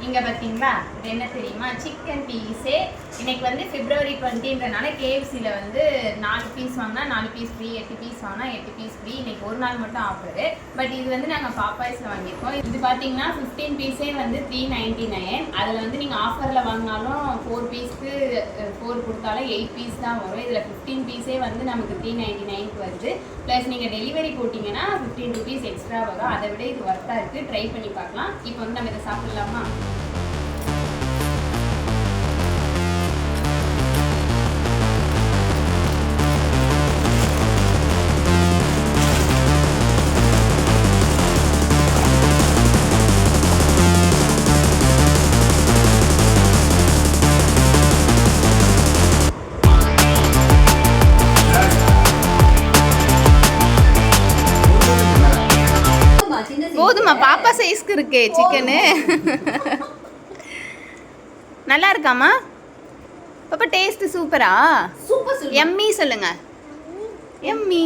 இங்கே பார்த்தீங்களா இது என்ன தெரியுமா, சிக்கன் பீஸே. இன்னைக்கு வந்து February 20ன்றனால KFCயில் வந்து 4 பீஸ் வாங்கினா 4 பீஸ் ஃப்ரீ, 8 பீஸ் வாங்கினா 8 பீஸ் ஃப்ரீ. இன்னைக்கு ஒரு நாள் மட்டும் ஆஃபரு. பட் இது வந்து நாங்கள் பாப்பாய்ஸில் வாங்கியிருக்கோம். இது பார்த்தீங்கன்னா 15 பீஸே வந்து 399. அதில் வந்து நீங்கள் ஆஃபரில் வாங்கினாலும் 4 பீஸ்க்கு 4 கொடுத்தாலும் 8 பீஸ் தான் வரும். இதில் 15 பீஸே வந்து நமக்கு 399க்கு வருது. ப்ளஸ் நீங்கள் டெலிவரி போட்டிங்கன்னா 15 ருபீஸ் எக்ஸ்ட்ரா வரும். அதை விட இது ஒர்த்தாக இருக்குது, ட்ரை பண்ணி பார்க்கலாம். இப்போ வந்து நம்ம இதை சாப்பிட்லாமா? போதுமா, பாப்பா சைஸ்க்கு இருக்கே சிக்கனு. நல்லா இருக்காமா பாப்பா? டேஸ்ட் சூப்பரா? சூப்பர். எம்மி சொல்லுங்க. எம்மி.